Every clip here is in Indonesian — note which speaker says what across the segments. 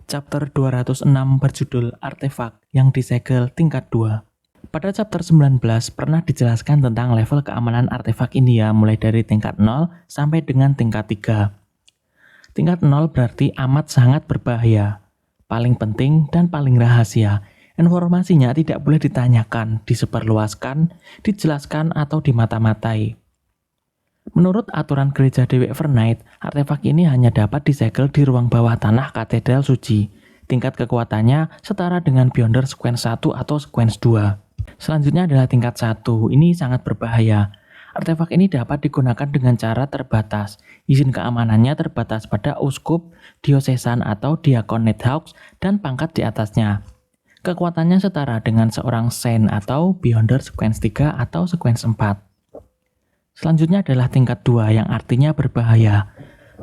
Speaker 1: chapter 206 berjudul Artefak yang disegel tingkat 2. Pada chapter 19 pernah dijelaskan tentang level keamanan artefak ini ya, mulai dari tingkat 0 sampai dengan tingkat 3. Tingkat 0 berarti amat sangat berbahaya, paling penting dan paling rahasia. Informasinya tidak boleh ditanyakan, disebarluaskan, dijelaskan atau dimata-matai. Menurut aturan gereja Dewi Evernight, artefak ini hanya dapat disegel di ruang bawah tanah katedral suci. Tingkat kekuatannya setara dengan Beyonder Sequence 1 atau Sequence 2. Selanjutnya adalah tingkat 1, ini sangat berbahaya. Artefak ini dapat digunakan dengan cara terbatas. Izin keamanannya terbatas pada uskup, diosesan atau diakon Nighthawks dan pangkat di atasnya. Kekuatannya setara dengan seorang saint atau Beyonder Sequence 3 atau Sequence 4. Selanjutnya adalah tingkat 2 yang artinya berbahaya.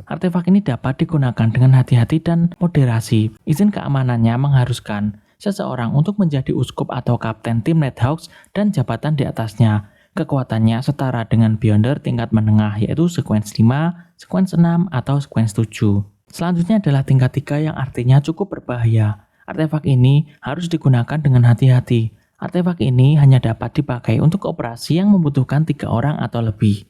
Speaker 1: Artefak ini dapat digunakan dengan hati-hati dan moderasi. Izin keamanannya mengharuskan seseorang untuk menjadi uskup atau kapten tim Nighthawks dan jabatan di atasnya. Kekuatannya setara dengan Beyonder tingkat menengah yaitu Sequence 5, Sequence 6, atau Sequence 7. Selanjutnya adalah tingkat 3 yang artinya cukup berbahaya. Artefak ini harus digunakan dengan hati-hati. Artefak ini hanya dapat dipakai untuk operasi yang membutuhkan 3 orang atau lebih.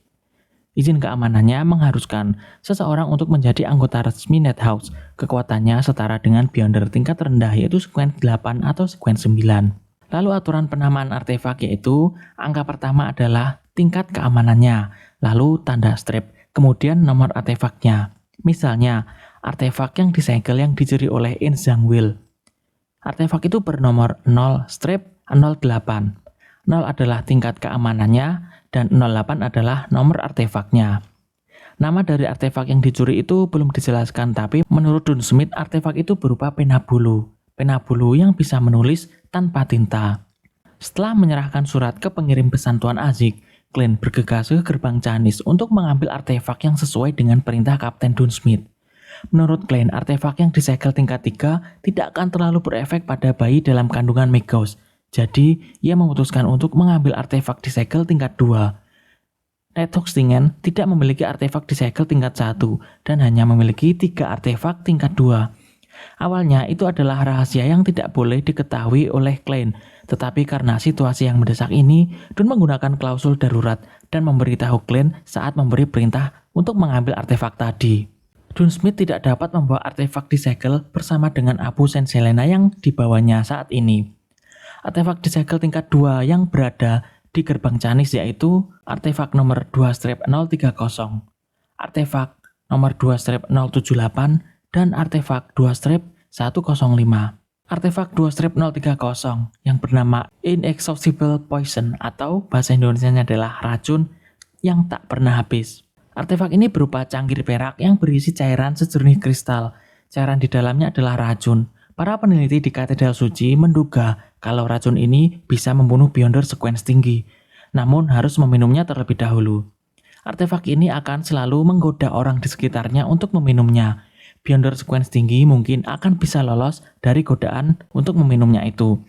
Speaker 1: Izin keamanannya mengharuskan seseorang untuk menjadi anggota resmi Nighthawks. Kekuatannya setara dengan Beyonder tingkat rendah yaitu Sequence 8 atau Sequence 9. Lalu aturan penamaan artefak yaitu angka pertama adalah tingkat keamanannya, lalu tanda strip, kemudian nomor artefaknya. Misalnya, artefak yang disegel yang dicuri oleh In Zhangwil. Artefak itu bernomor 0 strip 08. 0 adalah tingkat keamanannya dan 08 adalah nomor artefaknya. Nama dari artefak yang dicuri itu belum dijelaskan, tapi menurut Dunsmith artefak itu berupa pena bulu. Pena bulu yang bisa menulis tanpa tinta. Setelah menyerahkan surat ke pengirim pesan Tuan Azik, Klein bergegas ke gerbang Canis untuk mengambil artefak yang sesuai dengan perintah Kapten Dunsmith. Menurut Klein, artefak yang disegel tingkat 3 tidak akan terlalu berefek pada bayi dalam kandungan Magos. Jadi, ia memutuskan untuk mengambil artefak disegel tingkat 2. Nighthawksingen tidak memiliki artefak disegel tingkat 1 dan hanya memiliki 3 artefak tingkat 2. Awalnya itu adalah rahasia yang tidak boleh diketahui oleh Klein, tetapi karena situasi yang mendesak ini, Dun menggunakan klausul darurat dan memberitahu Klein saat memberi perintah untuk mengambil artefak tadi. Dunsmith tidak dapat membawa artefak disegel bersama dengan Abu Saint Helena yang dibawanya saat ini. Artefak disegel tingkat 2 yang berada di gerbang Canis yaitu artefak nomor 2-030, artefak nomor 2-078, dan artefak 2-105. Artefak 2-030 yang bernama Inexhaustible Poison atau bahasa Indonesianya adalah racun yang tak pernah habis. Artefak ini berupa cangkir perak yang berisi cairan sejernih kristal. Cairan di dalamnya adalah racun. Para peneliti di Katedral Suci menduga kalau racun ini bisa membunuh Beyonder Sequence tinggi, namun harus meminumnya terlebih dahulu. Artefak ini akan selalu menggoda orang di sekitarnya untuk meminumnya. Beyonder Sequence tinggi mungkin akan bisa lolos dari godaan untuk meminumnya itu.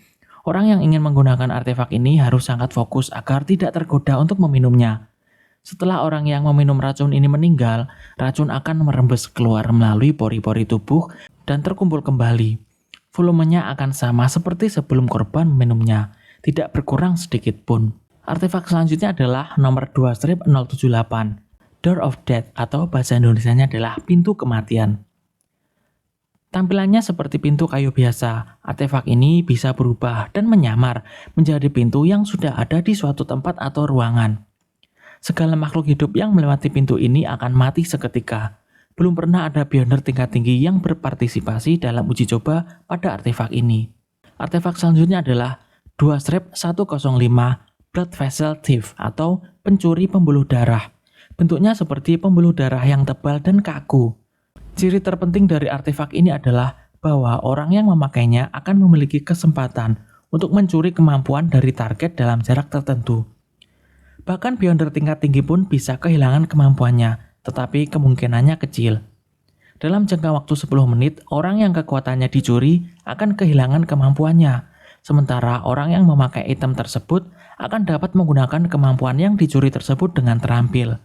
Speaker 1: Orang yang ingin menggunakan artefak ini harus sangat fokus agar tidak tergoda untuk meminumnya. Setelah orang yang meminum racun ini meninggal, racun akan merembes keluar melalui pori-pori tubuh dan terkumpul kembali. Volumenya akan sama seperti sebelum korban meminumnya, tidak berkurang sedikit pun. Artefak selanjutnya adalah nomor 2-078, Door of Death atau bahasa Indonesianya adalah pintu kematian. Tampilannya seperti pintu kayu biasa, artefak ini bisa berubah dan menyamar menjadi pintu yang sudah ada di suatu tempat atau ruangan. Segala makhluk hidup yang melewati pintu ini akan mati seketika. Belum pernah ada Beyonder tingkat tinggi yang berpartisipasi dalam uji coba pada artefak ini. Artefak selanjutnya adalah 2-105 Blood Vessel Thief atau pencuri pembuluh darah. Bentuknya seperti pembuluh darah yang tebal dan kaku. Ciri terpenting dari artefak ini adalah bahwa orang yang memakainya akan memiliki kesempatan untuk mencuri kemampuan dari target dalam jarak tertentu. Bahkan Beyonder tingkat tinggi pun bisa kehilangan kemampuannya, tetapi kemungkinannya kecil. Dalam jangka waktu 10 menit, orang yang kekuatannya dicuri akan kehilangan kemampuannya. Sementara orang yang memakai item tersebut akan dapat menggunakan kemampuan yang dicuri tersebut dengan terampil.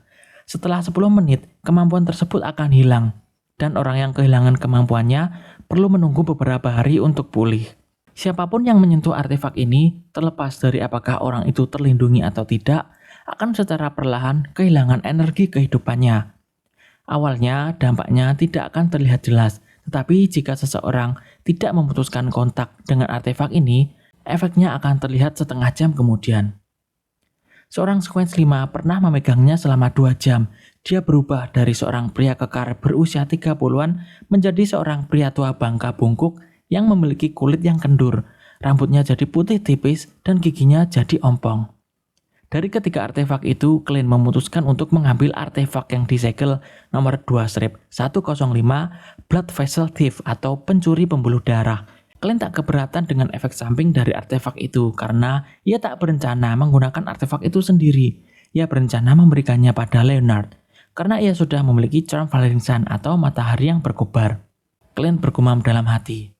Speaker 1: Setelah 10 menit, kemampuan tersebut akan hilang. Dan orang yang kehilangan kemampuannya perlu menunggu beberapa hari untuk pulih. Siapapun yang menyentuh artefak ini, terlepas dari apakah orang itu terlindungi atau tidak, akan secara perlahan kehilangan energi kehidupannya. Awalnya, dampaknya tidak akan terlihat jelas, tetapi jika seseorang tidak memutuskan kontak dengan artefak ini, efeknya akan terlihat setengah jam kemudian. Seorang Sequence 5 pernah memegangnya selama 2 jam. Dia berubah dari seorang pria kekar berusia 30-an menjadi seorang pria tua bangka bungkuk yang memiliki kulit yang kendur, rambutnya jadi putih tipis, dan giginya jadi ompong. Dari ketiga artefak itu, Clint memutuskan untuk mengambil artefak yang disegel nomor 2-105 Blood Vessel Thief atau pencuri pembuluh darah. Clint tak keberatan dengan efek samping dari artefak itu karena ia tak berencana menggunakan artefak itu sendiri. Ia berencana memberikannya pada Leonard karena ia sudah memiliki Charm Flaring Sun atau matahari yang berkobar. Clint bergumam dalam hati,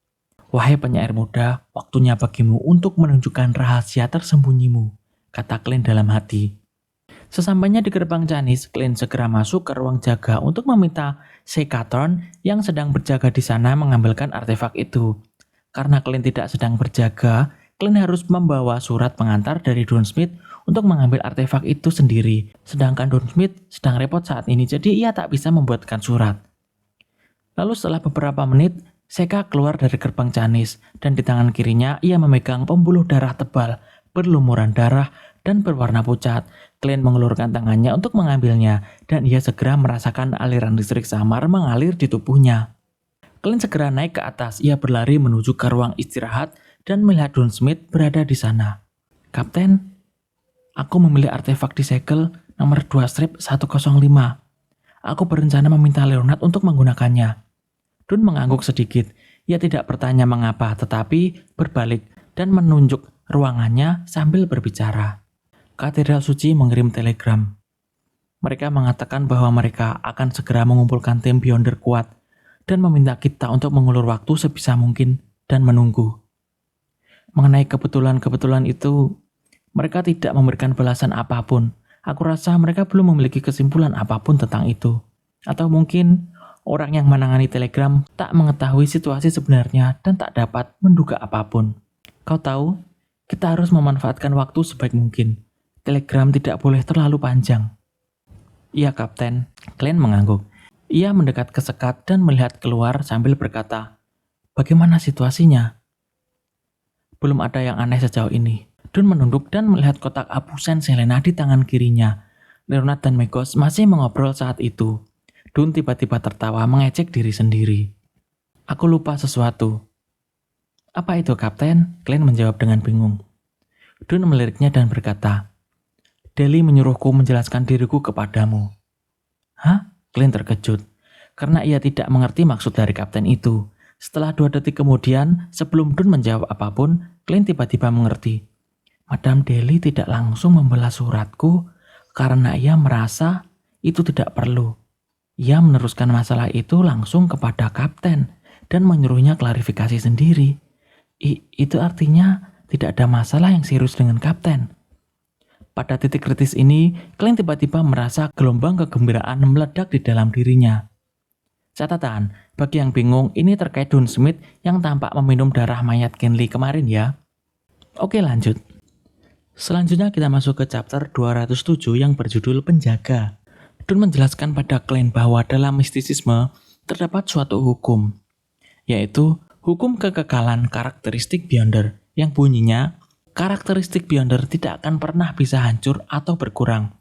Speaker 1: "Wahai penyair muda, waktunya bagimu untuk menunjukkan rahasia tersembunyimu," kata Clint dalam hati. Sesampainya di gerbang Canis, Clint segera masuk ke ruang jaga untuk meminta Sekatorn yang sedang berjaga di sana mengambilkan artefak itu. Karena Clint tidak sedang berjaga, Clint harus membawa surat pengantar dari Don Smith untuk mengambil artefak itu sendiri. Sedangkan Don Smith sedang repot saat ini, jadi ia tak bisa membuatkan surat. Lalu setelah beberapa menit, Seka keluar dari gerbang Canis, dan di tangan kirinya ia memegang pembuluh darah tebal, berlumuran darah, dan berwarna pucat. Clint mengulurkan tangannya untuk mengambilnya, dan ia segera merasakan aliran listrik samar mengalir di tubuhnya. Clint segera naik ke atas, ia berlari menuju ke ruang istirahat dan melihat Don Smith berada di sana. "Kapten, aku memilih artefak disegel nomor 2-105. Aku berencana meminta Leonard untuk menggunakannya." Don mengangguk sedikit. Ia tidak bertanya mengapa, tetapi berbalik dan menunjuk ruangannya sambil berbicara. Katedral Suci mengirim telegram. Mereka mengatakan bahwa mereka akan segera mengumpulkan tim Beyonder kuat dan meminta kita untuk mengulur waktu sebisa mungkin dan menunggu. Mengenai kebetulan-kebetulan itu, mereka tidak memberikan balasan apapun. Aku rasa mereka belum memiliki kesimpulan apapun tentang itu. Atau mungkin orang yang menangani telegram tak mengetahui situasi sebenarnya dan tak dapat menduga apapun. Kau tahu, kita harus memanfaatkan waktu sebaik mungkin. Telegram tidak boleh terlalu panjang. "Iya, Kapten," Clint mengangguk. Ia mendekat ke sekat dan melihat keluar sambil berkata, "Bagaimana situasinya?" "Belum ada yang aneh sejauh ini." Don menunduk dan melihat kotak abu Saint Helena di tangan kirinya. Leonard dan Megos masih mengobrol saat itu. Don tiba-tiba tertawa mengejek diri sendiri. "Aku lupa sesuatu." "Apa itu, Kapten?" Clint menjawab dengan bingung. Don meliriknya dan berkata, "Deli menyuruhku menjelaskan diriku kepadamu." "Hah?" Clint terkejut, karena ia tidak mengerti maksud dari kapten itu. Setelah 2 detik kemudian, sebelum Don menjawab apapun, Clint tiba-tiba mengerti. Madame Deli tidak langsung membalas suratku karena ia merasa itu tidak perlu. Ia meneruskan masalah itu langsung kepada kapten dan menyuruhnya klarifikasi sendiri. Itu artinya tidak ada masalah yang serius dengan kapten. Pada titik kritis ini, Clint tiba-tiba merasa gelombang kegembiraan meledak di dalam dirinya. Catatan, bagi yang bingung, ini terkait Don Smith yang tampak meminum darah mayat Kenley kemarin ya. Oke, lanjut. Selanjutnya kita masuk ke chapter 207 yang berjudul Penjaga. Don menjelaskan pada Clint bahwa dalam mistisisme terdapat suatu hukum, yaitu hukum kekekalan karakteristik Beyonder yang bunyinya, karakteristik Beyonder tidak akan pernah bisa hancur atau berkurang,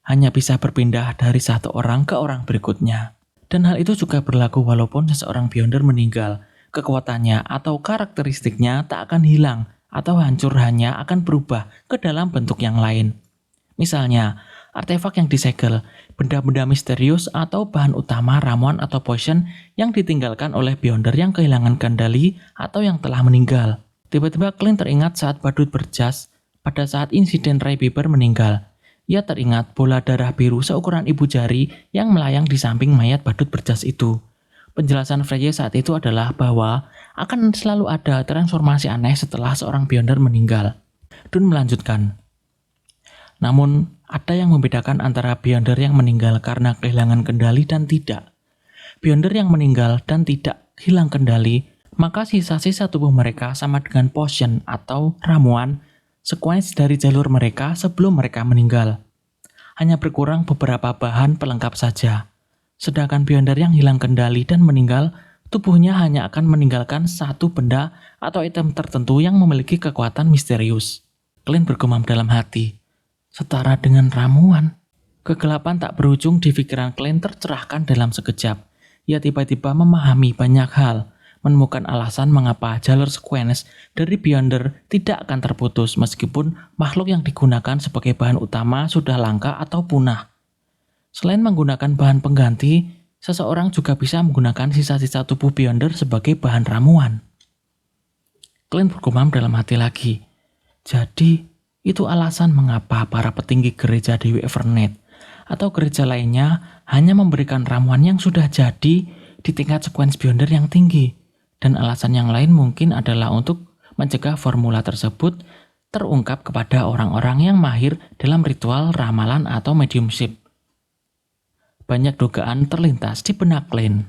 Speaker 1: hanya bisa berpindah dari satu orang ke orang berikutnya. Dan hal itu juga berlaku walaupun seseorang Beyonder meninggal, kekuatannya atau karakteristiknya tak akan hilang atau hancur, hanya akan berubah ke dalam bentuk yang lain. Misalnya, artefak yang disegel, benda-benda misterius atau bahan utama ramuan atau potion yang ditinggalkan oleh Beyonder yang kehilangan kendali atau yang telah meninggal. Tiba-tiba Clint teringat saat badut berjas pada saat insiden Ray Bieber meninggal. Ia teringat bola darah biru seukuran ibu jari yang melayang di samping mayat badut berjas itu. Penjelasan Freye saat itu adalah bahwa akan selalu ada transformasi aneh setelah seorang Beyonder meninggal. Don melanjutkan, namun ada yang membedakan antara Beyonder yang meninggal karena kehilangan kendali dan tidak. Beyonder yang meninggal dan tidak hilang kendali Maka sisa-sisa tubuh mereka sama dengan potion atau ramuan sequence dari jalur mereka sebelum mereka meninggal. Hanya berkurang beberapa bahan pelengkap saja. Sedangkan Beyonder yang hilang kendali dan meninggal, tubuhnya hanya akan meninggalkan satu benda atau item tertentu yang memiliki kekuatan misterius. Clint bergumam dalam hati, setara dengan ramuan. Kegelapan tak berujung di pikiran Clint tercerahkan dalam sekejap. Ia tiba-tiba memahami banyak hal, menemukan alasan mengapa jalur sequence dari Beyonder tidak akan terputus meskipun makhluk yang digunakan sebagai bahan utama sudah langka atau punah. Selain menggunakan bahan pengganti, seseorang juga bisa menggunakan sisa-sisa tubuh Beyonder sebagai bahan ramuan. Clint bergumam dalam hati lagi. Jadi, itu alasan mengapa para petinggi gereja Dewi Evernet atau gereja lainnya hanya memberikan ramuan yang sudah jadi di tingkat sequence Beyonder yang tinggi. Dan alasan yang lain mungkin adalah untuk mencegah formula tersebut terungkap kepada orang-orang yang mahir dalam ritual ramalan atau mediumship. Banyak dugaan terlintas di benak Clint.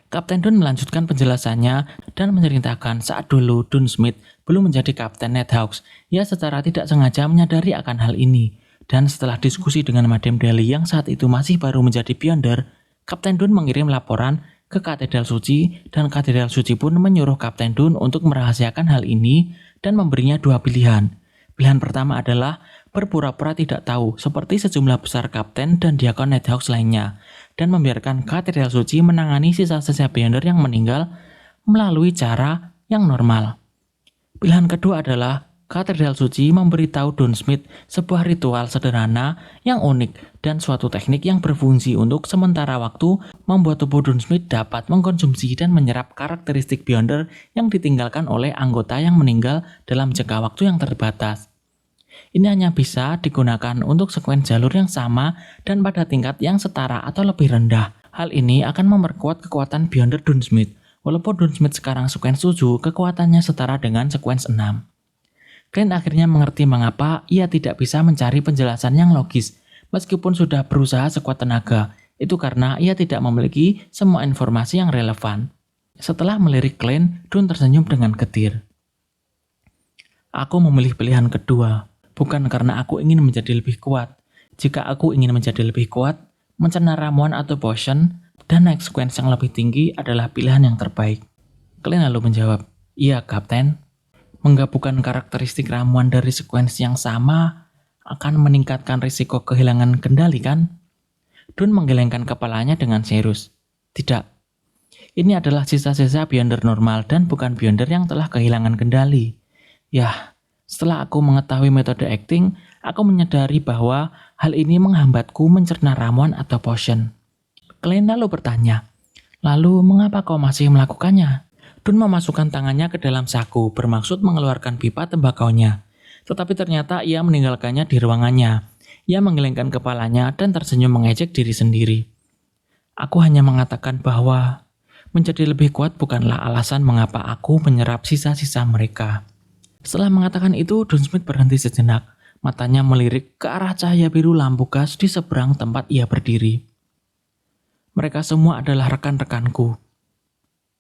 Speaker 1: Kapten Dunn melanjutkan penjelasannya dan menceritakan saat dulu Dunn Smith belum menjadi Kapten Nighthawks. Ia secara tidak sengaja menyadari akan hal ini. Dan setelah diskusi dengan Madame Daly yang saat itu masih baru menjadi Beyonder, Kapten Dunn mengirim laporan ke Katedral Suci dan Katedral Suci pun menyuruh Kapten Dunn untuk merahasiakan hal ini dan memberinya dua pilihan. Pilihan pertama adalah berpura-pura tidak tahu seperti sejumlah besar kapten dan diakon Nighthawks lainnya dan membiarkan Katedral Suci menangani sisa-sisa Beyonder yang meninggal melalui cara yang normal. Pilihan kedua adalah Katedral Suci memberitahu Dunn Smith sebuah ritual sederhana yang unik dan suatu teknik yang berfungsi untuk sementara waktu membuat tubuh Dunn Smith dapat mengkonsumsi dan menyerap karakteristik Beyonder yang ditinggalkan oleh anggota yang meninggal dalam jangka waktu yang terbatas. Ini hanya bisa digunakan untuk sekuens jalur yang sama dan pada tingkat yang setara atau lebih rendah. Hal ini akan memperkuat kekuatan Beyonder Dunn Smith. Walaupun Dunn Smith sekarang sekuens 7, kekuatannya setara dengan sekuens 6. Clint akhirnya mengerti mengapa ia tidak bisa mencari penjelasan yang logis, meskipun sudah berusaha sekuat tenaga. Itu karena ia tidak memiliki semua informasi yang relevan. Setelah melirik Clint, Dunn tersenyum dengan getir. Aku memilih pilihan kedua, bukan karena aku ingin menjadi lebih kuat. Jika aku ingin menjadi lebih kuat, mencerna ramuan atau potion, dan naik sequence yang lebih tinggi adalah pilihan yang terbaik. Clint lalu menjawab, iya Kapten. Menggabungkan karakteristik ramuan dari sequence yang sama akan meningkatkan risiko kehilangan kendali kan? Dunn menggelengkan kepalanya dengan serius. Tidak. Ini adalah sisa-sisa Beyonder normal dan bukan Beyonder yang telah kehilangan kendali. Yah, setelah aku mengetahui metode acting, aku menyadari bahwa hal ini menghambatku mencerna ramuan atau potion. Clint lalu bertanya, lalu mengapa kau masih melakukannya? Dunn memasukkan tangannya ke dalam saku, bermaksud mengeluarkan pipa tembakaunya. Tetapi ternyata ia meninggalkannya di ruangannya. Ia menggelengkan kepalanya dan tersenyum mengejek diri sendiri. Aku hanya mengatakan bahwa menjadi lebih kuat bukanlah alasan mengapa aku menyerap sisa-sisa mereka. Setelah mengatakan itu, Dunn Smith berhenti sejenak. Matanya melirik ke arah cahaya biru lampu gas di seberang tempat ia berdiri. Mereka semua adalah rekan-rekanku.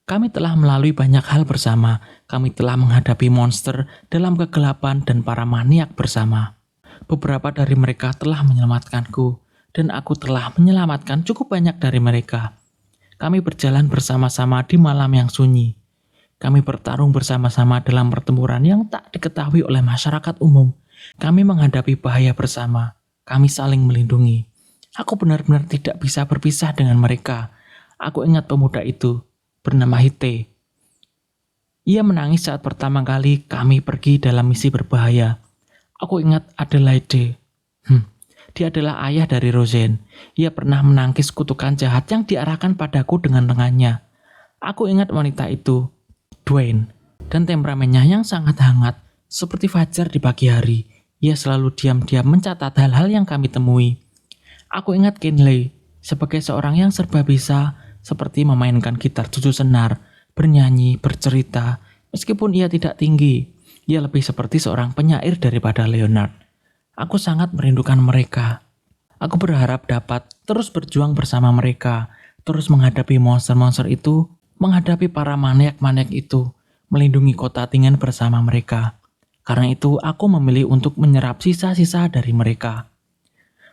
Speaker 1: Kami telah melalui banyak hal bersama. Kami telah menghadapi monster dalam kegelapan dan para maniak bersama. Beberapa dari mereka telah menyelamatkanku, dan aku telah menyelamatkan cukup banyak dari mereka. Kami berjalan bersama-sama di malam yang sunyi. Kami bertarung bersama-sama dalam pertempuran yang tak diketahui oleh masyarakat umum. Kami menghadapi bahaya bersama. Kami saling melindungi. Aku benar-benar tidak bisa berpisah dengan mereka. Aku ingat pemuda itu, bernama Hite. Ia menangis saat pertama kali kami pergi dalam misi berbahaya. Aku ingat Adelaide. Dia adalah ayah dari Roseanne. Ia pernah menangkis kutukan jahat yang diarahkan padaku dengan lengannya. Aku ingat wanita itu, Dwayne, dan temperamennya yang sangat hangat, seperti fajar di pagi hari. Ia selalu diam-diam mencatat hal-hal yang kami temui. Aku ingat Kinley, sebagai seorang yang serba bisa, seperti memainkan gitar tujuh senar, bernyanyi, bercerita. Meskipun ia tidak tinggi, ia lebih seperti seorang penyair daripada Leonard. Aku sangat merindukan mereka. Aku berharap dapat terus berjuang bersama mereka, terus menghadapi monster-monster itu, menghadapi para maniak-maniak itu, melindungi kota Tingen bersama mereka. Karena itu, aku memilih untuk menyerap sisa-sisa dari mereka.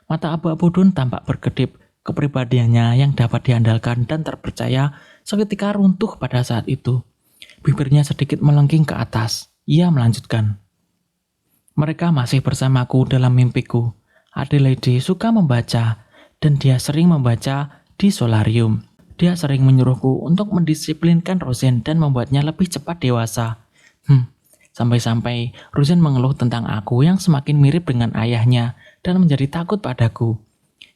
Speaker 1: Mata abu-abu Dun tampak berkedip, kepribadiannya yang dapat diandalkan dan terpercaya seketika runtuh pada saat itu. Bibirnya sedikit melengking ke atas. Ia melanjutkan. Mereka masih bersamaku dalam mimpiku. Adelaide suka membaca, dan dia sering membaca di solarium. Dia sering menyuruhku untuk mendisiplinkan Rosen dan membuatnya lebih cepat dewasa. Sampai-sampai Rosen mengeluh tentang aku yang semakin mirip dengan ayahnya dan menjadi takut padaku.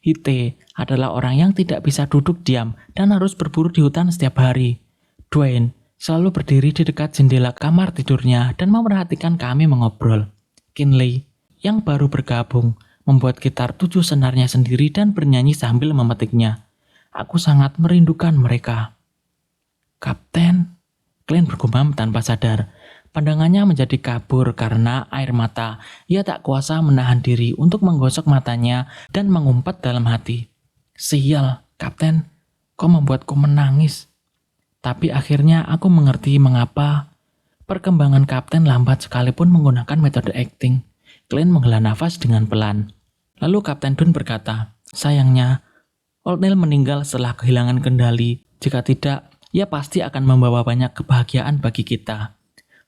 Speaker 1: Hite adalah orang yang tidak bisa duduk diam dan harus berburu di hutan setiap hari. Dwayne selalu berdiri di dekat jendela kamar tidurnya dan memerhatikan kami mengobrol. Kinley, yang baru bergabung, membuat gitar 7 senarnya sendiri dan bernyanyi sambil memetiknya. Aku sangat merindukan mereka. Kapten, Clint bergumam tanpa sadar. Pandangannya menjadi kabur karena air mata. Ia tak kuasa menahan diri untuk menggosok matanya dan mengumpat dalam hati. Sial, Kapten, kau membuatku menangis. Tapi akhirnya aku mengerti mengapa perkembangan Kapten lambat sekalipun menggunakan metode acting. Clint menghela nafas dengan pelan. Lalu Kapten Dun berkata, sayangnya, Old Neil meninggal setelah kehilangan kendali. Jika tidak, ia pasti akan membawa banyak kebahagiaan bagi kita.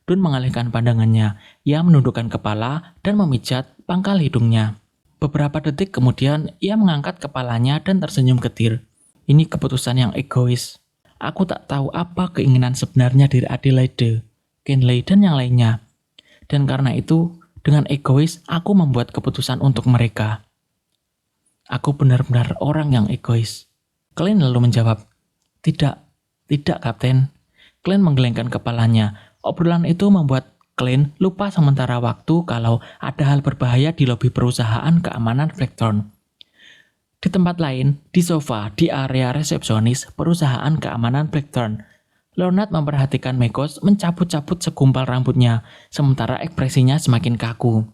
Speaker 1: Dun mengalihkan pandangannya. Ia menundukkan kepala dan memijat pangkal hidungnya. Beberapa detik kemudian, ia mengangkat kepalanya dan tersenyum getir. Ini keputusan yang egois. Aku tak tahu apa keinginan sebenarnya dari Adelaide, Kinley, dan yang lainnya. Dan karena itu, dengan egois, aku membuat keputusan untuk mereka. Aku benar-benar orang yang egois. Clint lalu menjawab, Tidak, Kapten. Clint menggelengkan kepalanya. Obrolan itu membuat Clint lupa sementara waktu kalau ada hal berbahaya di lobi perusahaan keamanan Blackthorn. Di tempat lain, di sofa, di area resepsionis perusahaan keamanan Blackthorn, Leonard memperhatikan Mekos mencabut-cabut segumpal rambutnya, sementara ekspresinya semakin kaku.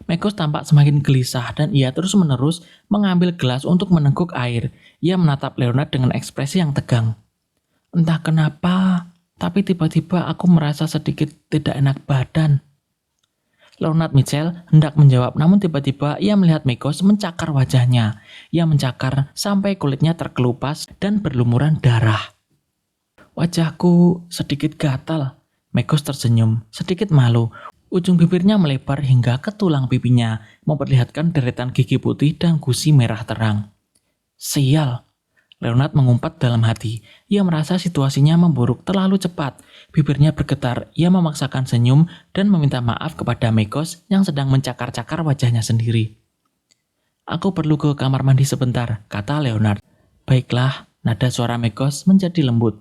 Speaker 1: Mekos tampak semakin gelisah dan ia terus-menerus mengambil gelas untuk meneguk air. Ia menatap Leonard dengan ekspresi yang tegang. Entah kenapa, tapi tiba-tiba aku merasa sedikit tidak enak badan. Leonard Mitchell hendak menjawab, namun tiba-tiba ia melihat Mekos mencakar wajahnya. Ia mencakar sampai kulitnya terkelupas dan berlumuran darah. Wajahku sedikit gatal. Mekos tersenyum, sedikit malu. Ujung bibirnya melebar hingga ke tulang pipinya, memperlihatkan deretan gigi putih dan gusi merah terang. Sial! Leonard mengumpat dalam hati. Ia merasa situasinya memburuk terlalu cepat. Bibirnya bergetar. Ia memaksakan senyum dan meminta maaf kepada Mekos yang sedang mencakar-cakar wajahnya sendiri. Aku perlu ke kamar mandi sebentar, kata Leonard. Baiklah, nada suara Mekos menjadi lembut.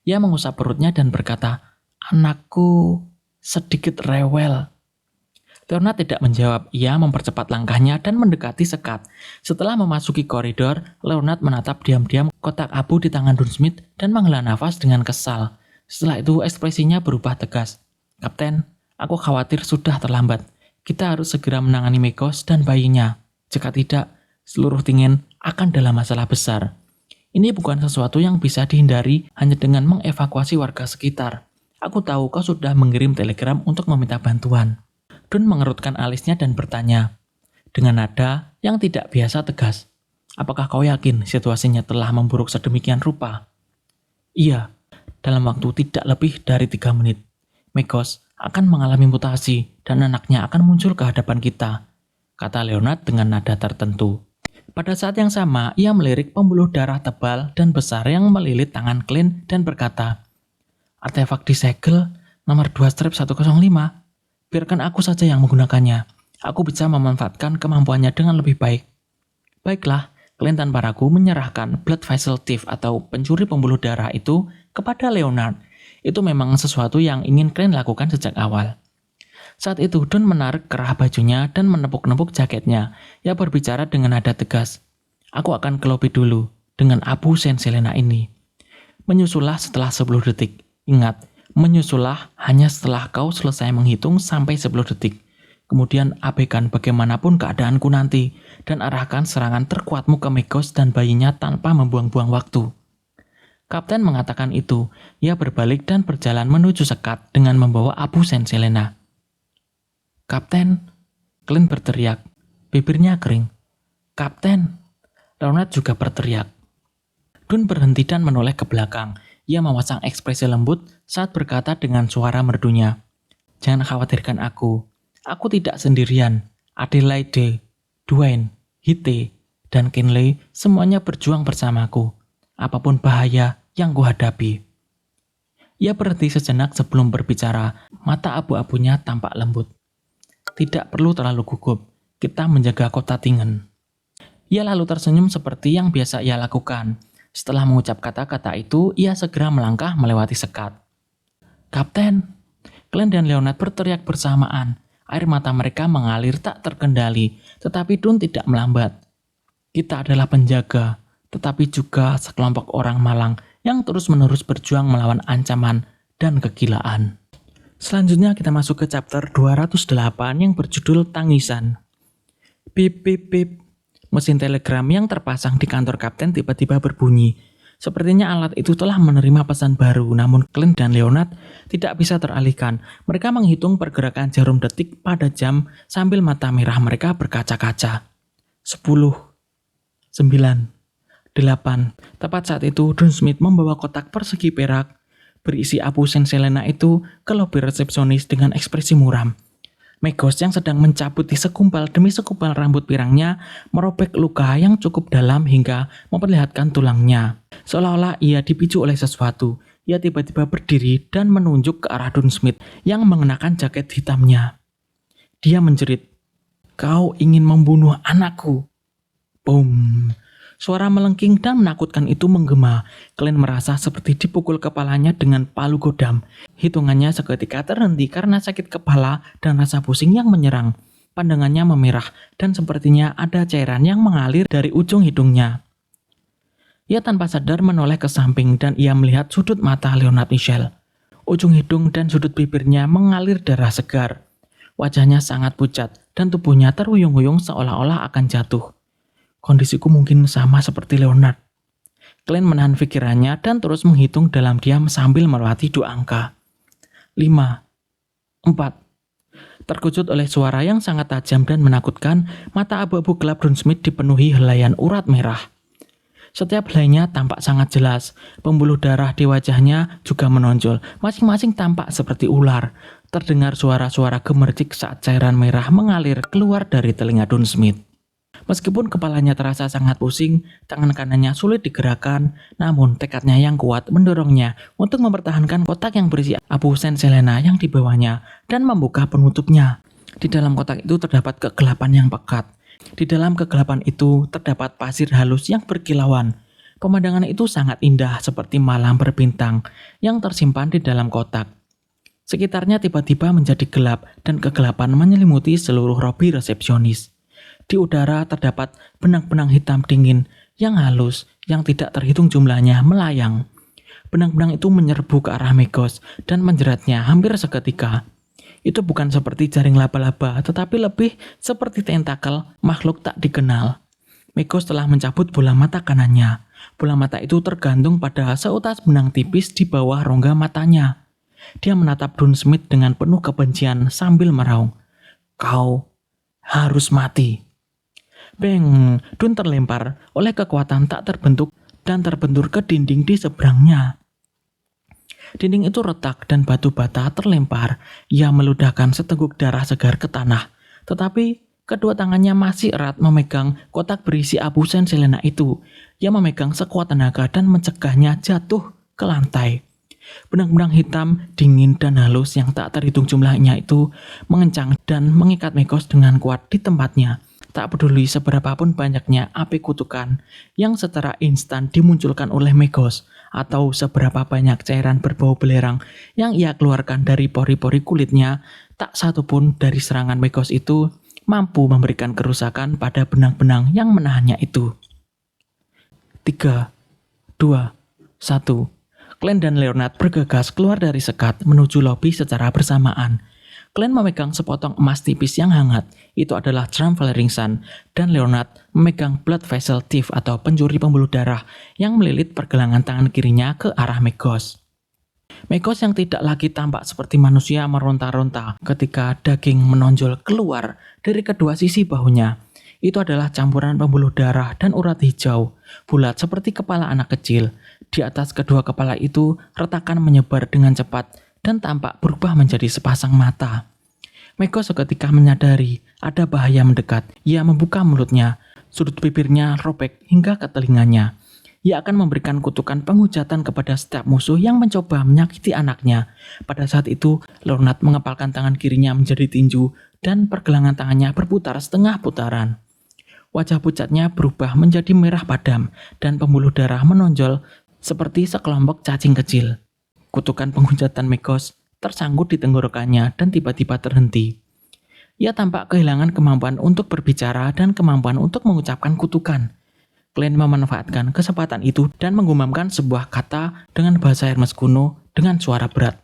Speaker 1: Ia mengusap perutnya dan berkata, anakku sedikit rewel. Leonard tidak menjawab. Ia mempercepat langkahnya dan mendekati sekat. Setelah memasuki koridor, Leonard menatap diam-diam kotak abu di tangan Dun Smith dan menghela nafas dengan kesal. Setelah itu ekspresinya berubah tegas. Kapten, aku khawatir sudah terlambat. Kita harus segera menangani Mekos dan bayinya. Jika tidak, seluruh Tingen akan dalam masalah besar. Ini bukan sesuatu yang bisa dihindari hanya dengan mengevakuasi warga sekitar. Aku tahu kau sudah mengirim telegram untuk meminta bantuan. Dun mengerutkan alisnya dan bertanya, dengan nada yang tidak biasa tegas. Apakah kau yakin situasinya telah memburuk sedemikian rupa? Iya, dalam waktu tidak lebih dari 3 menit. Mekos akan mengalami mutasi dan anaknya akan muncul ke hadapan kita, kata Leonard dengan nada tertentu. Pada saat yang sama, ia melirik pembuluh darah tebal dan besar yang melilit tangan Clint dan berkata, artefak disegel nomor 2-105. Biarkan aku saja yang menggunakannya. Aku bisa memanfaatkan kemampuannya dengan lebih baik. Baiklah, Clint tanpa ragu menyerahkan blood vessel thief atau pencuri pembuluh darah itu kepada Leonard. Itu memang sesuatu yang ingin Clint lakukan sejak awal. Saat itu Dun menarik kerah bajunya dan menepuk-nepuk jaketnya. Ia berbicara dengan nada tegas. Aku akan ke lobi dulu dengan Abu Saint Selena ini. Menyusullah setelah 10 detik. Ingat, menyusullah hanya setelah kau selesai menghitung sampai 10 detik. Kemudian abaikan bagaimanapun keadaanku nanti dan arahkan serangan terkuatmu ke Mekos dan bayinya tanpa membuang-buang waktu. Kapten mengatakan itu. Ia berbalik dan berjalan menuju sekat dengan membawa Abu Saint Helena. "Kapten!" Clint berteriak. Bibirnya kering. "Kapten!" Leonard juga berteriak. Dun berhenti dan menoleh ke belakang. Ia memasang ekspresi lembut saat berkata dengan suara merdunya. "Jangan khawatirkan aku. Aku tidak sendirian. Adelaide, Dwayne, Hite, dan Kinley semuanya berjuang bersamaku. Apapun bahaya yang kuhadapi." Ia berhenti sejenak sebelum berbicara. Mata abu-abunya tampak lembut. "Tidak perlu terlalu gugup. Kita menjaga kota Tingen." Ia lalu tersenyum seperti yang biasa ia lakukan. Setelah mengucap kata-kata itu, ia segera melangkah melewati sekat. "Kapten!" Clint dan Leonard berteriak bersamaan. Air mata mereka mengalir tak terkendali, tetapi Dun tidak melambat. "Kita adalah penjaga, tetapi juga sekelompok orang malang yang terus-menerus berjuang melawan ancaman dan kegilaan." Selanjutnya kita masuk ke chapter 208 yang berjudul Tangisan. Pip pip pip. Mesin telegram yang terpasang di kantor kapten tiba-tiba berbunyi. Sepertinya alat itu telah menerima pesan baru, namun Clint dan Leonard tidak bisa teralihkan. Mereka menghitung pergerakan jarum detik pada jam sambil mata merah mereka berkaca-kaca. 10, 9, 8. Tepat saat itu, Dun Smith membawa kotak persegi perak berisi Abu Saint Helena itu ke lobi resepsionis dengan ekspresi muram. Megos yang sedang mencabuti segumpal demi segumpal rambut pirangnya merobek luka yang cukup dalam hingga memperlihatkan tulangnya. Seolah-olah ia dipicu oleh sesuatu. Ia tiba-tiba berdiri dan menunjuk ke arah Dun Smith yang mengenakan jaket hitamnya. Dia menjerit, "Kau ingin membunuh anakku?" Boom. Suara melengking dan menakutkan itu menggema. Clint merasa seperti dipukul kepalanya dengan palu godam. Hitungannya seketika terhenti karena sakit kepala dan rasa pusing yang menyerang. Pandangannya memerah dan sepertinya ada cairan yang mengalir dari ujung hidungnya. Ia tanpa sadar menoleh ke samping dan ia melihat sudut mata Leonard Michel. Ujung hidung dan sudut bibirnya mengalir darah segar. Wajahnya sangat pucat dan tubuhnya terhuyung-huyung seolah-olah akan jatuh. Kondisiku mungkin sama seperti Leonard. Clint menahan pikirannya dan terus menghitung dalam diam sambil melewati 2 angka. 5, 4. Terkejut oleh suara yang sangat tajam dan menakutkan, mata abu-abu gelap Dun Smith dipenuhi helaian urat merah. Setiap helainya tampak sangat jelas. Pembuluh darah di wajahnya juga menonjol. Masing-masing tampak seperti ular. Terdengar suara-suara gemercik saat cairan merah mengalir keluar dari telinga Dun Smith. Meskipun kepalanya terasa sangat pusing, tangan kanannya sulit digerakkan, namun tekadnya yang kuat mendorongnya untuk mempertahankan kotak yang berisi Abu Saint Helena yang dibawanya dan membuka penutupnya. Di dalam kotak itu terdapat kegelapan yang pekat. Di dalam kegelapan itu terdapat pasir halus yang berkilauan. Pemandangan itu sangat indah seperti malam berbintang yang tersimpan di dalam kotak. Sekitarnya tiba-tiba menjadi gelap dan kegelapan menyelimuti seluruh lobi resepsionis. Di udara terdapat benang-benang hitam dingin yang halus yang tidak terhitung jumlahnya melayang. Benang-benang itu menyerbu ke arah Megos dan menjeratnya hampir seketika. Itu bukan seperti jaring laba-laba, tetapi lebih seperti tentakel makhluk tak dikenal. Megos telah mencabut bola mata kanannya. Bola mata itu tergantung pada seutas benang tipis di bawah rongga matanya. Dia menatap Dun Smith dengan penuh kebencian sambil meraung, "Kau harus mati." Beng, Dun terlempar oleh kekuatan tak terbentuk dan terbentur ke dinding di seberangnya. Dinding itu retak dan batu bata terlempar. Ia meludahkan seteguk darah segar ke tanah. Tetapi kedua tangannya masih erat memegang kotak berisi Abu Saint Helena itu. Ia memegang sekuat tenaga dan mencegahnya jatuh ke lantai. Benang-benang hitam, dingin, dan halus yang tak terhitung jumlahnya itu mengencang dan mengikat Megos dengan kuat di tempatnya. Tak peduli seberapapun banyaknya api kutukan yang secara instan dimunculkan oleh Megos atau seberapa banyak cairan berbau belerang yang ia keluarkan dari pori-pori kulitnya, tak satupun dari serangan Megos itu mampu memberikan kerusakan pada benang-benang yang menahannya itu. 3, 2, 1. Clint dan Leonard bergegas keluar dari sekat menuju lobi secara bersamaan. Glenn memegang sepotong emas tipis yang hangat, itu adalah Trump Flaring Sun, dan Leonard memegang Blood Vessel Thief atau pencuri pembuluh darah yang melilit pergelangan tangan kirinya ke arah Megos. Megos yang tidak lagi tampak seperti manusia meronta-ronta ketika daging menonjol keluar dari kedua sisi bahunya. Itu adalah campuran pembuluh darah dan urat hijau, bulat seperti kepala anak kecil. Di atas kedua kepala itu, retakan menyebar dengan cepat dan tampak berubah menjadi sepasang mata. Megos seketika menyadari ada bahaya mendekat. Ia membuka mulutnya, sudut bibirnya robek hingga ke telinganya. Ia akan memberikan kutukan penghujatan kepada setiap musuh yang mencoba menyakiti anaknya. Pada saat itu, Leonard mengepalkan tangan kirinya menjadi tinju dan pergelangan tangannya berputar setengah putaran. Wajah pucatnya berubah menjadi merah padam dan pembuluh darah menonjol seperti sekelompok cacing kecil. Kutukan penghujatan Megos tersangkut di tenggorokannya dan tiba-tiba terhenti. Ia tampak kehilangan kemampuan untuk berbicara dan kemampuan untuk mengucapkan kutukan. Glenn memanfaatkan kesempatan itu dan menggumamkan sebuah kata dengan bahasa Hermes kuno dengan suara berat.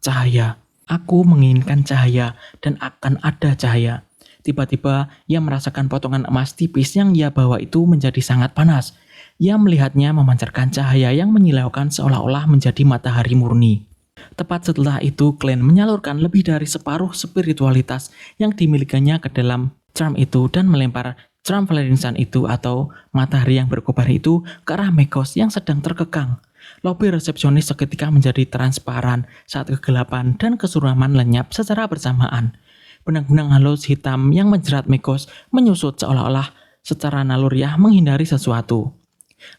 Speaker 1: Cahaya. Aku menginginkan cahaya dan akan ada cahaya. Tiba-tiba ia merasakan potongan emas tipis yang ia bawa itu menjadi sangat panas. Ia melihatnya memancarkan cahaya yang menyilaukan seolah-olah menjadi matahari murni. Tepat setelah itu, Glenn menyalurkan lebih dari separuh spiritualitas yang dimilikinya ke dalam charm itu dan melempar Trump Flaring Sun itu atau matahari yang berkobar itu ke arah Megos yang sedang terkekang. Lobi resepsionis seketika menjadi transparan saat kegelapan dan kesuraman lenyap secara bersamaan. Benang-benang halus hitam yang menjerat Megos menyusut seolah-olah secara naluriah menghindari sesuatu.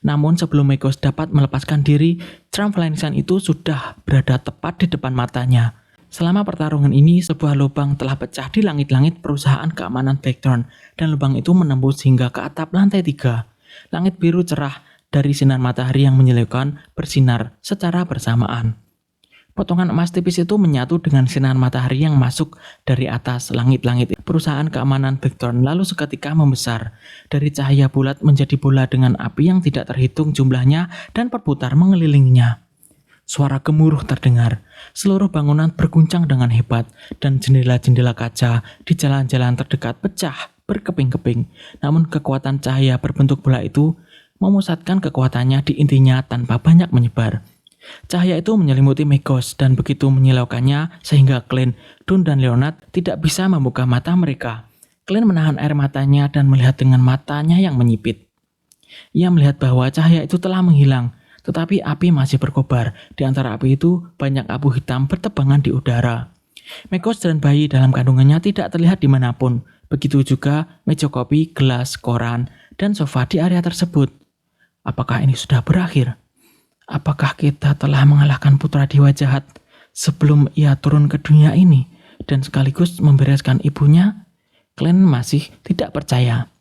Speaker 1: Namun sebelum Megos dapat melepaskan diri, Trump Flaring Sun itu sudah berada tepat di depan matanya. Selama pertarungan ini, sebuah lubang telah pecah di langit-langit perusahaan keamanan Blackthorn, dan lubang itu menembus hingga ke atap lantai 3. Langit biru cerah dari sinar matahari yang menyilaukan bersinar secara bersamaan. Potongan emas tipis itu menyatu dengan sinar matahari yang masuk dari atas langit-langit perusahaan keamanan Blackthorn lalu seketika membesar. Dari cahaya bulat menjadi bola dengan api yang tidak terhitung jumlahnya dan berputar mengelilinginya. Suara gemuruh terdengar. Seluruh bangunan berguncang dengan hebat dan jendela-jendela kaca di jalan-jalan terdekat pecah berkeping-keping. Namun kekuatan cahaya berbentuk bola itu memusatkan kekuatannya di intinya tanpa banyak menyebar. Cahaya itu menyelimuti Megos dan begitu menyilaukannya sehingga Glenn, Dun, dan Leonard tidak bisa membuka mata mereka. Glenn menahan air matanya dan melihat dengan matanya yang menyipit. Ia melihat bahwa cahaya itu telah menghilang, tetapi api masih berkobar. Di antara api itu banyak abu hitam bertebangan di udara. Megos dan bayi dalam kandungannya tidak terlihat dimanapun. Begitu juga meja kopi, gelas, koran, dan sofa di area tersebut. Apakah ini sudah berakhir? Apakah kita telah mengalahkan putra dewa jahat sebelum ia turun ke dunia ini dan sekaligus membereskan ibunya? Glenn masih tidak percaya.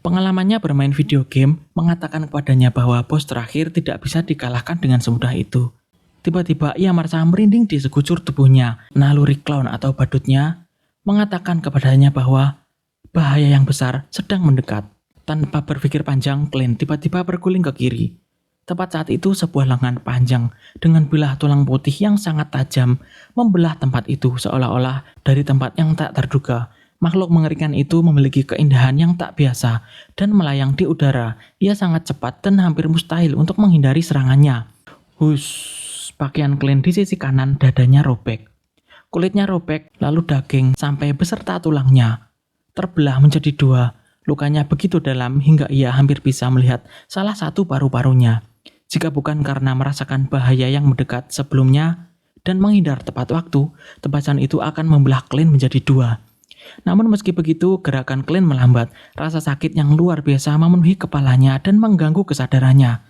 Speaker 1: Pengalamannya bermain video game mengatakan kepadanya bahwa bos terakhir tidak bisa dikalahkan dengan semudah itu. Tiba-tiba ia merasa merinding di sekujur tubuhnya. Naluri clown atau badutnya mengatakan kepadanya bahwa bahaya yang besar sedang mendekat. Tanpa berpikir panjang, Glenn tiba-tiba berguling ke kiri. Tepat saat itu sebuah lengan panjang dengan bilah tulang putih yang sangat tajam membelah tempat itu seolah-olah dari tempat yang tak terduga. Makhluk mengerikan itu memiliki keindahan yang tak biasa dan melayang di udara. Ia sangat cepat dan hampir mustahil untuk menghindari serangannya. Hush, pakaian Glenn di sisi kanan dadanya robek. Kulitnya robek lalu daging sampai beserta tulangnya terbelah menjadi 2. Lukanya begitu dalam hingga ia hampir bisa melihat salah satu paru-parunya. Jika bukan karena merasakan bahaya yang mendekat sebelumnya dan menghindar tepat waktu, tebasan itu akan membelah Glenn menjadi 2. Namun meski begitu, gerakan Glenn melambat. Rasa sakit yang luar biasa memenuhi kepalanya dan mengganggu kesadarannya.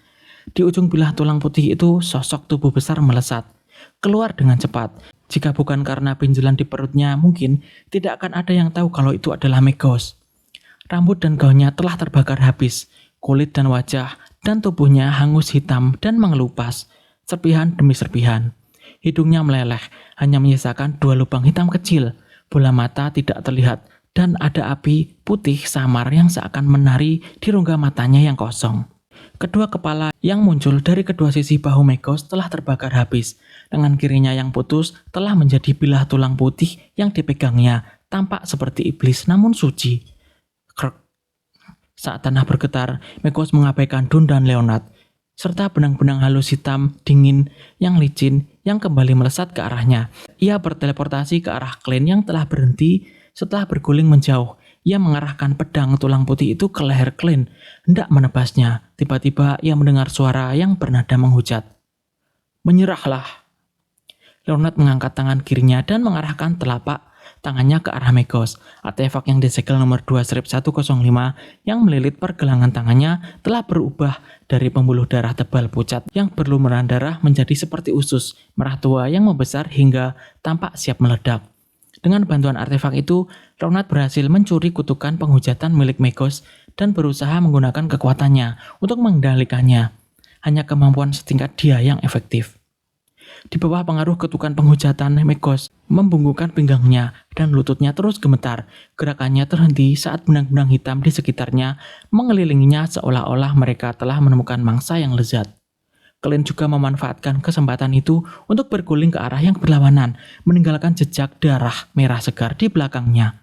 Speaker 1: Di ujung bilah tulang putih itu, sosok tubuh besar melesat keluar dengan cepat. Jika bukan karena benjolan di perutnya, mungkin tidak akan ada yang tahu kalau itu adalah Megos. Rambut dan gaunnya telah terbakar habis. Kulit dan wajah dan tubuhnya hangus hitam dan mengelupas, serpihan demi serpihan. Hidungnya meleleh, hanya menyisakan 2 lubang hitam kecil. Bola mata tidak terlihat dan ada api putih samar yang seakan menari di rongga matanya yang kosong. Kedua kepala yang muncul dari kedua sisi bahu Megos telah terbakar habis. Lengan kirinya yang putus telah menjadi bilah tulang putih yang dipegangnya, tampak seperti iblis namun suci. Krek. Saat tanah bergetar, Megos mengabaikan Dun dan Leonard, serta benang-benang halus hitam dingin yang licin yang kembali melesat ke arahnya. Ia berteleportasi ke arah Clint yang telah berhenti setelah berguling menjauh. Ia mengarahkan pedang tulang putih itu ke leher Clint, hendak menebasnya. Tiba-tiba ia mendengar suara yang bernada menghujat. Menyerahlah. Leonard mengangkat tangan kirinya dan mengarahkan telapak tangannya ke arah Megos. Artefak yang disegel nomor 2-105 yang melilit pergelangan tangannya telah berubah dari pembuluh darah tebal pucat yang berlumuran darah menjadi seperti usus merah tua yang membesar hingga tampak siap meledak. Dengan bantuan artefak itu, Leonard berhasil mencuri kutukan penghujatan milik Megos dan berusaha menggunakan kekuatannya untuk mengendalikannya. Hanya kemampuan setingkat dia yang efektif. Di bawah pengaruh kutukan penghujatan, Megos membungkukkan pinggangnya dan lututnya terus gemetar. Gerakannya terhenti saat benang-benang hitam di sekitarnya mengelilinginya seolah-olah mereka telah menemukan mangsa yang lezat. Clint juga memanfaatkan kesempatan itu untuk berguling ke arah yang berlawanan, meninggalkan jejak darah merah segar di belakangnya.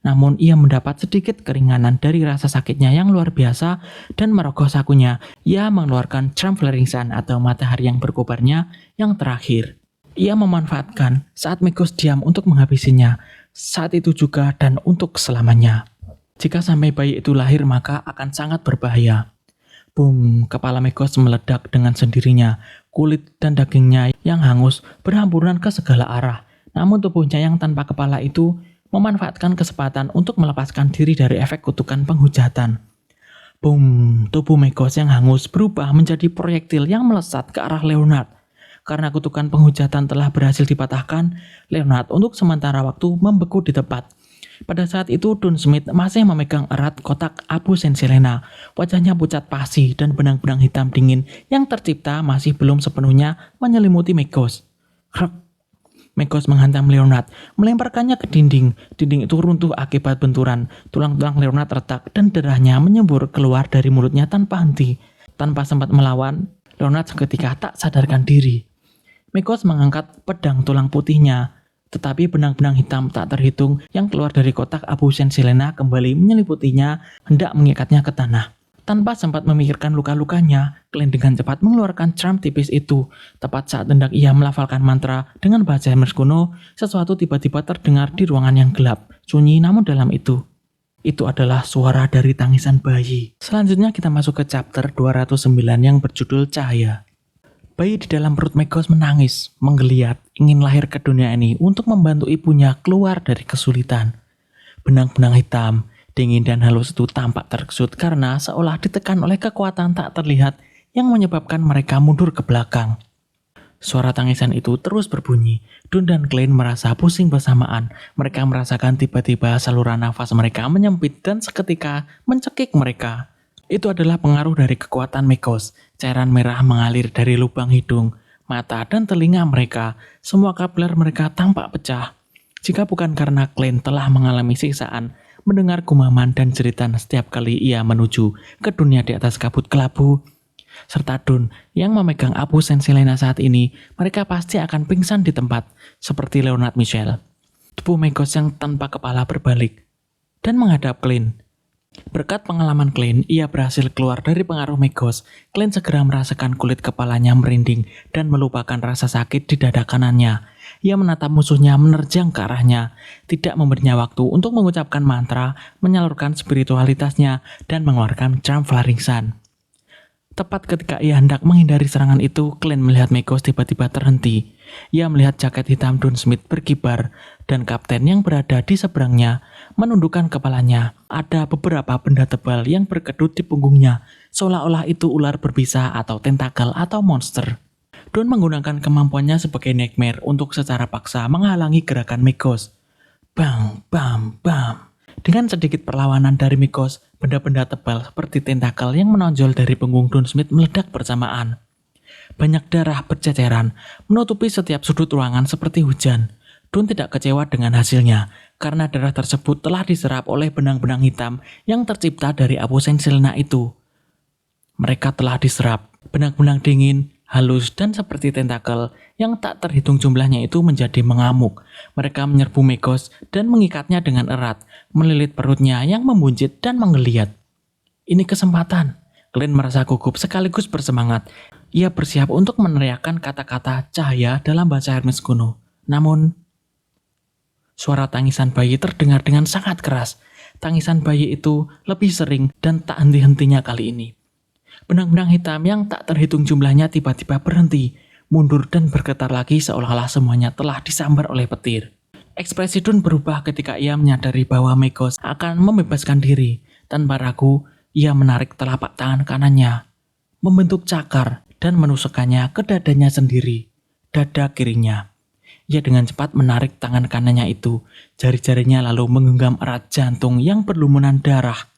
Speaker 1: Namun ia mendapat sedikit keringanan dari rasa sakitnya yang luar biasa dan merogoh sakunya. Ia mengeluarkan Charm Flaring Sun atau matahari yang berkobarnya yang terakhir. Ia memanfaatkan saat Megos diam untuk menghabisinya, saat itu juga dan untuk selamanya. Jika sampai bayi itu lahir maka akan sangat berbahaya. Boom, kepala Megos meledak dengan sendirinya. Kulit dan dagingnya yang hangus berhamburan ke segala arah. Namun tubuhnya yang tanpa kepala itu memanfaatkan kesempatan untuk melepaskan diri dari efek kutukan penghujatan. Boom, tubuh Megos yang hangus berubah menjadi proyektil yang melesat ke arah Leonard. Karena kutukan penghujatan telah berhasil dipatahkan, Leonard untuk sementara waktu membeku di tempat. Pada saat itu, Dun Smith masih memegang erat kotak abu Senselena. Wajahnya pucat pasi dan benang-benang hitam dingin yang tercipta masih belum sepenuhnya menyelimuti Megos. Krek. Megos menghantam Leonard, melemparkannya ke dinding. Dinding itu runtuh akibat benturan. Tulang-tulang Leonard retak dan darahnya menyembur keluar dari mulutnya tanpa henti. Tanpa sempat melawan, Leonard seketika tak sadarkan diri. Megos mengangkat pedang tulang putihnya. Tetapi benang-benang hitam tak terhitung yang keluar dari kotak abu Senselena kembali menyeliputinya, hendak mengikatnya ke tanah. Tanpa sempat memikirkan luka-lukanya, Clint dengan cepat mengeluarkan charm tipis itu. Tepat saat hendak ia melafalkan mantra dengan bahasa Hermes kuno, sesuatu tiba-tiba terdengar di ruangan yang gelap, sunyi namun dalam itu. Itu adalah suara dari tangisan bayi. Selanjutnya kita masuk ke chapter 209 yang berjudul Cahaya. Bayi di dalam perut Megos menangis, menggeliat, ingin lahir ke dunia ini untuk membantu ibunya keluar dari kesulitan. Benang-benang hitam, dingin dan halus itu tampak terkejut karena seolah ditekan oleh kekuatan tak terlihat yang menyebabkan mereka mundur ke belakang. Suara tangisan itu terus berbunyi. Dun dan Clint merasa pusing bersamaan. Mereka merasakan tiba-tiba saluran nafas mereka menyempit dan seketika mencekik mereka. Itu adalah pengaruh dari kekuatan Megos. Cairan merah mengalir dari lubang hidung, mata, dan telinga mereka. Semua kapiler mereka tampak pecah. Jika bukan karena Clint telah mengalami siksaan, mendengar gumaman dan jeritan setiap kali ia menuju ke dunia di atas kabut kelabu, serta Dun yang memegang abu Senselena saat ini, mereka pasti akan pingsan di tempat, seperti Leonard Michel. Tubuh Megos yang tanpa kepala berbalik dan menghadap Clint. Berkat pengalaman Clint, ia berhasil keluar dari pengaruh Megos. Clint segera merasakan kulit kepalanya merinding dan melupakan rasa sakit di dada kanannya. Ia menatap musuhnya menerjang ke arahnya, tidak memberinya waktu untuk mengucapkan mantra, menyalurkan spiritualitasnya, dan mengeluarkan Charm Flaring Sun. Tepat ketika ia hendak menghindari serangan itu, Clint melihat Megos tiba-tiba terhenti. Ia melihat jaket hitam Dun Smith berkibar, dan kapten yang berada di seberangnya menundukkan kepalanya. Ada beberapa benda tebal yang berkedut di punggungnya, seolah-olah itu ular berbisa atau tentakel atau monster. Dun menggunakan kemampuannya sebagai nightmare untuk secara paksa menghalangi gerakan Megos. Bam, bam, bam. Dengan sedikit perlawanan dari Megos, benda-benda tebal seperti tentakel yang menonjol dari punggung Dun Smith meledak bersamaan. Banyak darah berceceran, menutupi setiap sudut ruangan seperti hujan. Dun tidak kecewa dengan hasilnya, karena darah tersebut telah diserap oleh benang-benang hitam yang tercipta dari abu Senselena itu. Mereka telah diserap. Benang-benang dingin, halus, dan seperti tentakel yang tak terhitung jumlahnya itu menjadi mengamuk. Mereka menyerbu Megos dan mengikatnya dengan erat, melilit perutnya yang membuncit dan menggeliat. Ini kesempatan. Clint merasa gugup sekaligus bersemangat. Ia bersiap untuk meneriakkan kata-kata cahaya dalam bahasa Hermes kuno. Namun, suara tangisan bayi terdengar dengan sangat keras. Tangisan bayi itu lebih sering dan tak henti-hentinya kali ini. Benang-benang hitam yang tak terhitung jumlahnya tiba-tiba berhenti, mundur dan bergetar lagi seolah-olah semuanya telah disambar oleh petir. Ekspresi Dun berubah ketika ia menyadari bahwa Megos akan membebaskan diri. Tanpa ragu, ia menarik telapak tangan kanannya, membentuk cakar dan menusukkannya ke dadanya sendiri, dada kirinya. Ia dengan cepat menarik tangan kanannya itu, jari-jarinya lalu menggenggam erat jantung yang berlumuran darah.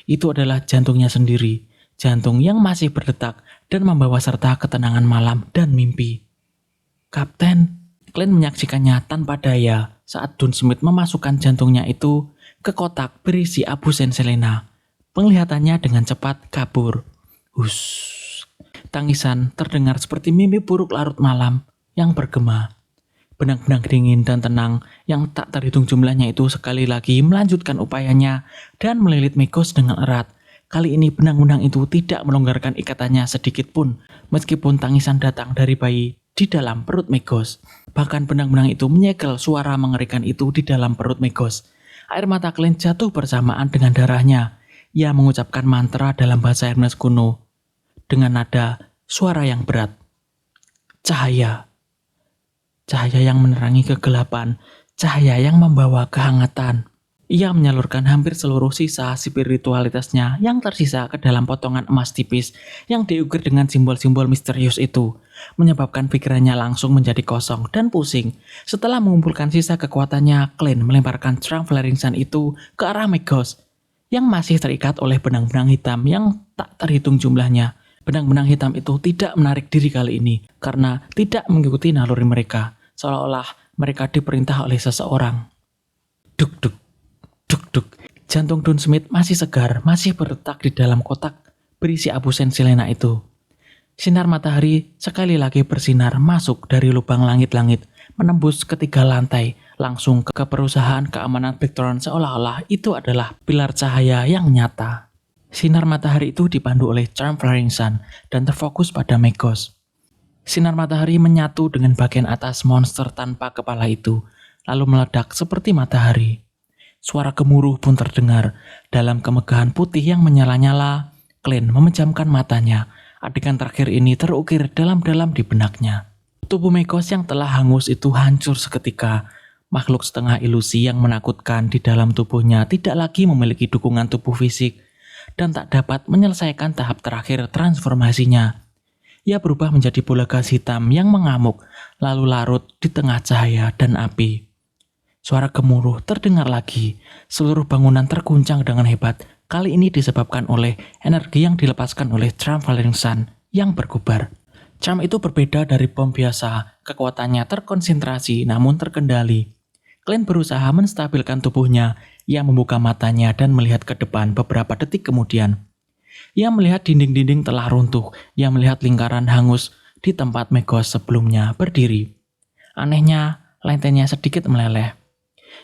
Speaker 1: Itu adalah jantungnya sendiri. Jantung yang masih berdetak dan membawa serta ketenangan malam dan mimpi. Kapten, Clint menyaksikannya tanpa daya saat Dun Smith memasukkan jantungnya itu ke kotak berisi abu Senselena. Penglihatannya dengan cepat kabur. Hush. Tangisan terdengar seperti mimpi buruk larut malam yang bergema. Benang-benang dingin dan tenang yang tak terhitung jumlahnya itu sekali lagi melanjutkan upayanya dan melilit Megos dengan erat. Kali ini benang-benang itu tidak melonggarkan ikatannya sedikit pun, meskipun tangisan datang dari bayi di dalam perut Megos. Bahkan benang-benang itu menyegel suara mengerikan itu di dalam perut Megos. Air mata Clint jatuh bersamaan dengan darahnya. Ia mengucapkan mantra dalam bahasa Hermes kuno dengan nada suara yang berat. Cahaya. Cahaya yang menerangi kegelapan, cahaya yang membawa kehangatan. Ia menyalurkan hampir seluruh sisa spiritualitasnya yang tersisa ke dalam potongan emas tipis yang diukir dengan simbol-simbol misterius itu, menyebabkan pikirannya langsung menjadi kosong dan pusing. Setelah mengumpulkan sisa kekuatannya, Clint melemparkan Charm Flaring Sun itu ke arah Megos, yang masih terikat oleh benang-benang hitam yang tak terhitung jumlahnya. Benang-benang hitam itu tidak menarik diri kali ini, karena tidak mengikuti naluri mereka, seolah-olah mereka diperintah oleh seseorang. Duk-duk. Duk-duk, jantung Dun Smith masih segar, masih berdetak di dalam kotak berisi abu Senselena itu. Sinar matahari sekali lagi bersinar masuk dari lubang langit-langit, menembus ketiga lantai, langsung ke perusahaan keamanan Victron seolah-olah itu adalah pilar cahaya yang nyata. Sinar matahari itu dipandu oleh Charm Flaring Sun dan terfokus pada Megos. Sinar matahari menyatu dengan bagian atas monster tanpa kepala itu, lalu meledak seperti matahari. Suara gemuruh pun terdengar. Dalam kemegahan putih yang menyala-nyala, Clint memejamkan matanya. Adegan terakhir ini terukir dalam-dalam di benaknya. Tubuh Megos yang telah hangus itu hancur seketika. Makhluk setengah ilusi yang menakutkan di dalam tubuhnya tidak lagi memiliki dukungan tubuh fisik dan tak dapat menyelesaikan tahap terakhir transformasinya. Ia berubah menjadi bola gas hitam yang mengamuk, lalu larut di tengah cahaya dan api. Suara gemuruh terdengar lagi. Seluruh bangunan terguncang dengan hebat. Kali ini disebabkan oleh energi yang dilepaskan oleh Charm Flaring Sun yang berkobar. Charm itu berbeda dari bom biasa. Kekuatannya terkonsentrasi namun terkendali. Clint berusaha menstabilkan tubuhnya. Ia membuka matanya dan melihat ke depan beberapa detik kemudian. Ia melihat dinding-dinding telah runtuh. Ia melihat lingkaran hangus di tempat Megos sebelumnya berdiri. Anehnya, lantainya sedikit meleleh.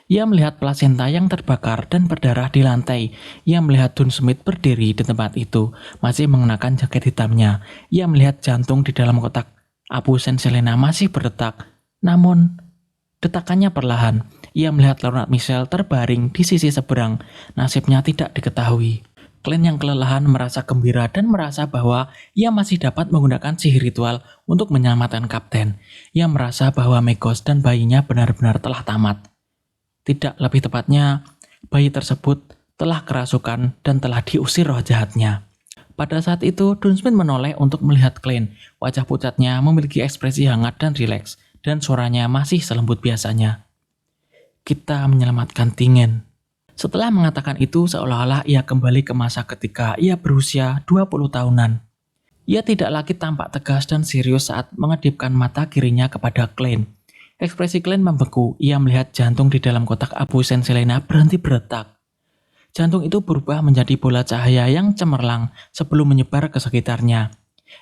Speaker 1: Ia melihat plasenta yang terbakar dan berdarah di lantai. Ia melihat Dun Smith berdiri di tempat itu, masih mengenakan jaket hitamnya. Ia melihat jantung di dalam kotak abu Senselena masih berdetak. Namun, detakannya perlahan. Ia melihat Leonard Michel terbaring di sisi seberang. Nasibnya tidak diketahui. Clint yang kelelahan merasa gembira dan merasa bahwa ia masih dapat menggunakan sihir ritual untuk menyelamatkan Kapten. Ia merasa bahwa Megos dan bayinya benar-benar telah tamat. Tidak, lebih tepatnya, bayi tersebut telah kerasukan dan telah diusir roh jahatnya. Pada saat itu, Dun Smith menoleh untuk melihat Clint. Wajah pucatnya memiliki ekspresi hangat dan rileks, dan suaranya masih selembut biasanya. Kita menyelamatkan Tingen. Setelah mengatakan itu, seolah-olah ia kembali ke masa ketika ia berusia 20 tahunan. Ia tidak lagi tampak tegas dan serius saat mengedipkan mata kirinya kepada Clint. Ekspresi Clint membeku. Ia melihat jantung di dalam kotak abu Senselena berhenti berdetak. Jantung itu berubah menjadi bola cahaya yang cemerlang sebelum menyebar ke sekitarnya.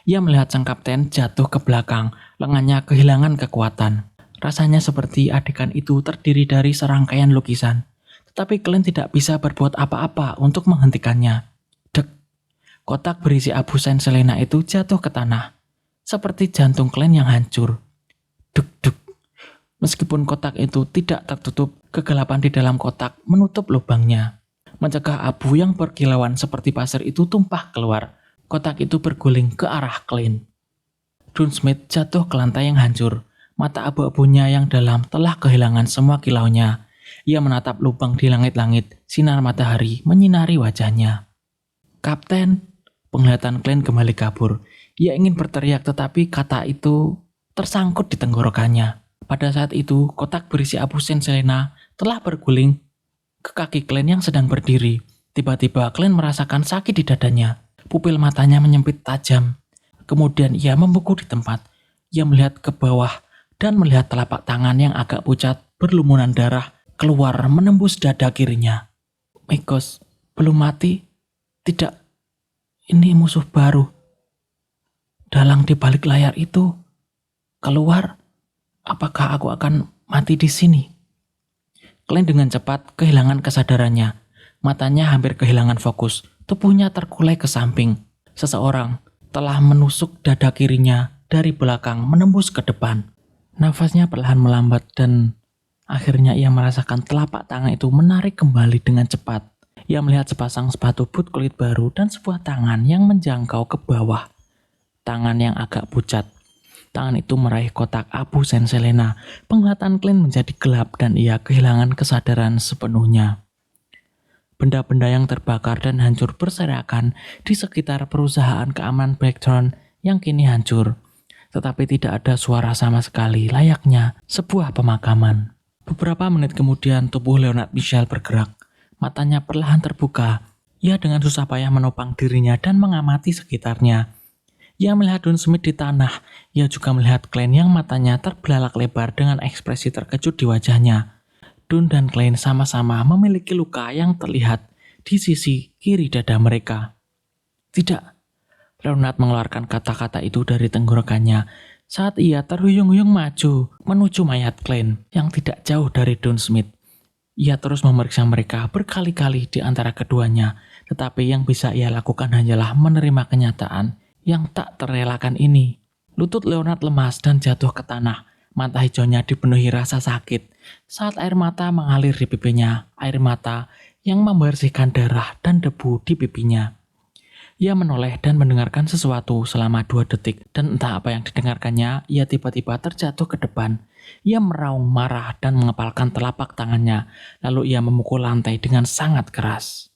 Speaker 1: Ia melihat sang kapten jatuh ke belakang, lengannya kehilangan kekuatan. Rasanya seperti adegan itu terdiri dari serangkaian lukisan. Tetapi Glenn tidak bisa berbuat apa-apa untuk menghentikannya. Dek, kotak berisi abu Saint Helena itu jatuh ke tanah. Seperti jantung Glenn yang hancur. Duk, duk. Meskipun kotak itu tidak tertutup, kegelapan di dalam kotak menutup lubangnya. Mencegah abu yang berkilauan seperti pasir itu tumpah keluar. Kotak itu berguling ke arah Glenn. Dun Smith jatuh ke lantai yang hancur. Mata abu-abunya yang dalam telah kehilangan semua kilaunya. Ia menatap lubang di langit-langit, sinar matahari menyinari wajahnya. Kapten, penglihatan Glenn kembali kabur. Ia ingin berteriak tetapi kata itu tersangkut di tenggorokannya. Pada saat itu, kotak berisi abu Saint Helena telah berguling ke kaki Glenn yang sedang berdiri. Tiba-tiba Glenn merasakan sakit di dadanya. Pupil matanya menyempit tajam. Kemudian ia membeku di tempat. Ia melihat ke bawah dan melihat telapak tangan yang agak pucat berlumuran darah keluar menembus dada kirinya. Mikos, belum mati? Tidak, ini musuh baru. Dalang di balik layar itu keluar. Apakah aku akan mati di sini? Glenn dengan cepat kehilangan kesadarannya. Matanya hampir kehilangan fokus. Tubuhnya terkulai ke samping. Seseorang telah menusuk dada kirinya dari belakang menembus ke depan. Nafasnya perlahan melambat dan akhirnya ia merasakan telapak tangan itu menarik kembali dengan cepat. Ia melihat sepasang sepatu boot kulit baru dan sebuah tangan yang menjangkau ke bawah. Tangan yang agak pucat. Tangan itu meraih kotak abu Saint Helena. Penglihatan Glenn menjadi gelap dan ia kehilangan kesadaran sepenuhnya. Benda-benda yang terbakar dan hancur berserakan di sekitar perusahaan keamanan Blackthorn yang kini hancur. Tetapi tidak ada suara sama sekali, layaknya sebuah pemakaman. Beberapa menit kemudian tubuh Leonard Michel bergerak. Matanya perlahan terbuka. Ia dengan susah payah menopang dirinya dan mengamati sekitarnya. Ia melihat Dun Smith di tanah. Ia juga melihat Glenn yang matanya terbelalak lebar dengan ekspresi terkejut di wajahnya. Dun dan Glenn sama-sama memiliki luka yang terlihat di sisi kiri dada mereka. Tidak, Leonard mengeluarkan kata-kata itu dari tenggorokannya saat ia terhuyung-huyung maju menuju mayat Glenn yang tidak jauh dari Dun Smith. Ia terus memeriksa mereka berkali-kali di antara keduanya, tetapi yang bisa ia lakukan hanyalah menerima kenyataan yang tak terelakkan ini. Lutut Leonard lemas dan jatuh ke tanah. Mata hijaunya dipenuhi rasa sakit saat air mata mengalir di pipinya. Air mata yang membersihkan darah dan debu di pipinya. Ia menoleh dan mendengarkan sesuatu selama 2 detik. Dan entah apa yang didengarkannya, ia tiba-tiba terjatuh ke depan. Ia meraung marah dan mengepalkan telapak tangannya. Lalu ia memukul lantai dengan sangat keras.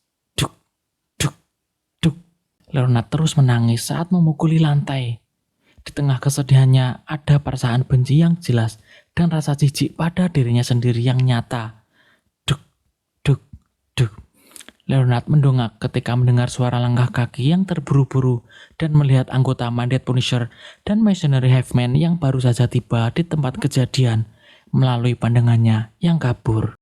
Speaker 1: Leonard terus menangis saat memukuli lantai. Di tengah kesedihannya ada perasaan benci yang jelas dan rasa jijik pada dirinya sendiri yang nyata. Duk, duk, duk. Leonard mendongak ketika mendengar suara langkah kaki yang terburu-buru dan melihat anggota Mandat Punisher dan Mercenary Hiveman yang baru saja tiba di tempat kejadian melalui pandangannya yang kabur.